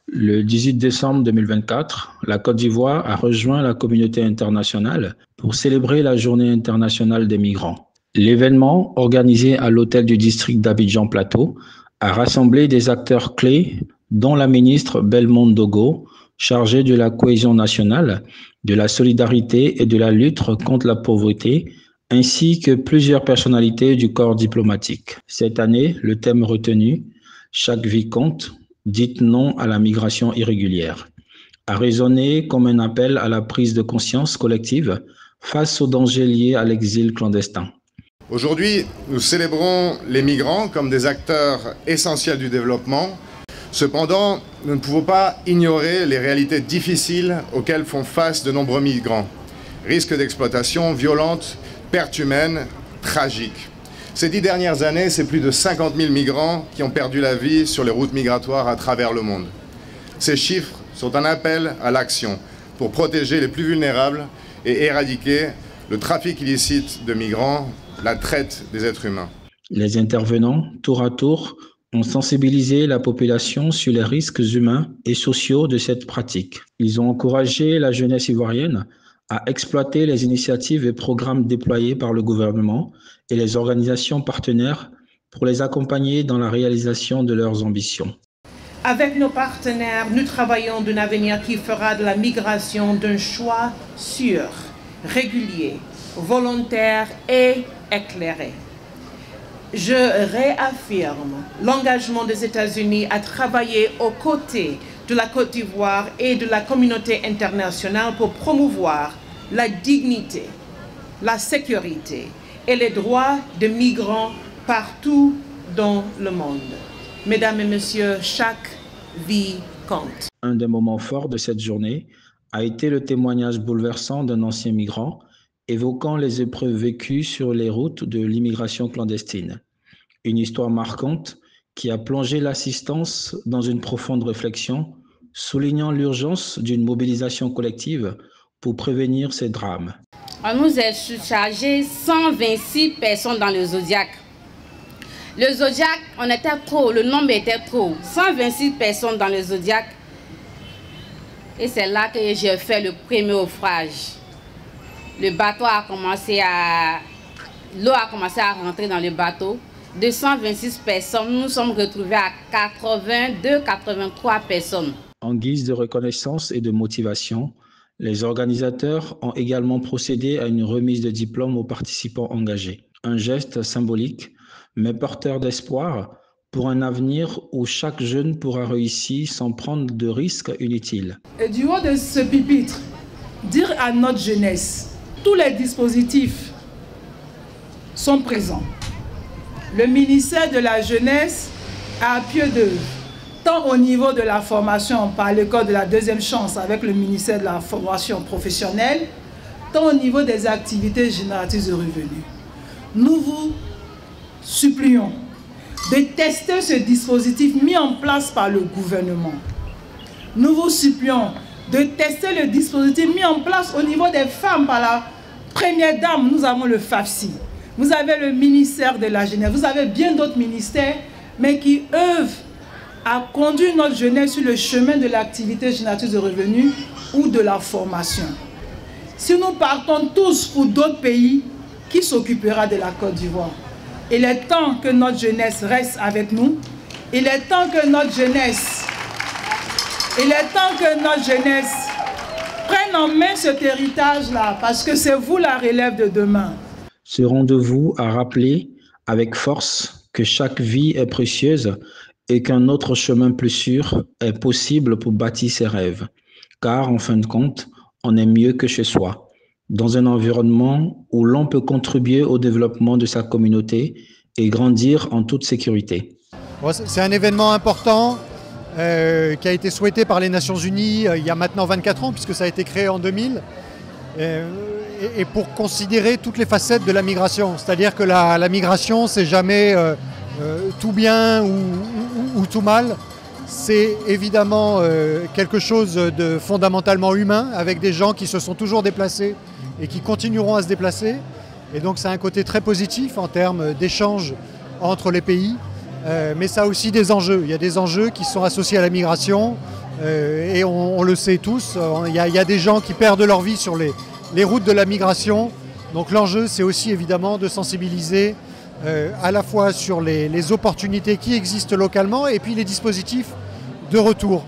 Le 18 décembre 2024, la Côte d'Ivoire a rejoint la communauté internationale pour célébrer la Journée internationale des migrants. L'événement, organisé à l'hôtel du district d'Abidjan Plateau, a rassemblé des acteurs clés, dont la ministre Belmondo Dogo, chargée de la cohésion nationale, de la solidarité et de la lutte contre la pauvreté, ainsi que plusieurs personnalités du corps diplomatique. Cette année, le thème retenu, Chaque vie compte, dites non à la migration irrégulière, a résonné comme un appel à la prise de conscience collective face aux dangers liés à l'exil clandestin. Aujourd'hui, nous célébrons les migrants comme des acteurs essentiels du développement. Cependant, nous ne pouvons pas ignorer les réalités difficiles auxquelles font face de nombreux migrants. Risques d'exploitation violente, pertes humaines, tragiques. Ces 10 dernières années, c'est plus de 50 000 migrants qui ont perdu la vie sur les routes migratoires à travers le monde. Ces chiffres sont un appel à l'action pour protéger les plus vulnérables et éradiquer le trafic illicite de migrants, la traite des êtres humains. Les intervenants, tour à tour, ont sensibilisé la population sur les risques humains et sociaux de cette pratique. Ils ont encouragé la jeunesse ivoirienne à exploiter les initiatives et programmes déployés par le gouvernement et les organisations partenaires pour les accompagner dans la réalisation de leurs ambitions. Avec nos partenaires, nous travaillons d'un avenir qui fera de la migration d'un choix sûr, régulier, volontaire et éclairé. Je réaffirme l'engagement des États-Unis à travailler aux côtés de la Côte d'Ivoire et de la communauté internationale pour promouvoir la dignité, la sécurité et les droits des migrants partout dans le monde. Mesdames et messieurs, chaque vie compte. Un des moments forts de cette journée a été le témoignage bouleversant d'un ancien migrant évoquant les épreuves vécues sur les routes de l'immigration clandestine. Une histoire marquante qui a plongé l'assistance dans une profonde réflexion, soulignant l'urgence d'une mobilisation collective pour prévenir ces drames. On nous a surchargé 126 personnes dans le Zodiac. Le Zodiac, on était trop, le nombre était trop. 126 personnes dans le Zodiac. Et c'est là que j'ai fait le premier naufrage. Le bateau a commencé à... L'eau a commencé à rentrer dans le bateau. De 126 personnes, nous nous sommes retrouvés à 82-83 personnes. En guise de reconnaissance et de motivation, les organisateurs ont également procédé à une remise de diplôme aux participants engagés. Un geste symbolique, mais porteur d'espoir pour un avenir où chaque jeune pourra réussir sans prendre de risques inutiles. Et du haut de ce pupitre, dire à notre jeunesse, tous les dispositifs sont présents. Le ministère de la Jeunesse a à pied d'œuvre, tant au niveau de la formation par l'école de la deuxième chance avec le ministère de la formation professionnelle, tant au niveau des activités génératrices de revenus. Nous vous supplions de tester ce dispositif mis en place par le gouvernement. Nous vous supplions de tester le dispositif mis en place au niveau des femmes par la première dame. Nous avons le FAFSI. Vous avez le ministère de la Jeunesse. Vous avez bien d'autres ministères, mais qui œuvrent à conduire notre jeunesse sur le chemin de l'activité génératrice de revenus ou de la formation. Si nous partons tous pour d'autres pays, qui s'occupera de la Côte d'Ivoire? Il est temps que notre jeunesse reste avec nous. Il est temps que notre jeunesse prenne en main cet héritage-là, parce que c'est vous la relève de demain. Ce rendez-vous a rappelé avec force que chaque vie est précieuse et qu'un autre chemin plus sûr est possible pour bâtir ses rêves. Car, en fin de compte, on est mieux que chez soi, dans un environnement où l'on peut contribuer au développement de sa communauté et grandir en toute sécurité. C'est un événement important qui a été souhaité par les Nations Unies il y a maintenant 24 ans, puisque ça a été créé en 2000. Et pour considérer toutes les facettes de la migration. C'est-à-dire que la migration, c'est jamais tout bien ou tout mal. C'est évidemment quelque chose de fondamentalement humain, avec des gens qui se sont toujours déplacés et qui continueront à se déplacer. Et donc ça a un côté très positif en termes d'échanges entre les pays. Mais ça a aussi des enjeux. Il y a des enjeux qui sont associés à la migration, et on le sait tous, il y a des gens qui perdent leur vie sur les routes de la migration. Donc l'enjeu, c'est aussi évidemment de sensibiliser à la fois sur les opportunités qui existent localement et puis les dispositifs de retour.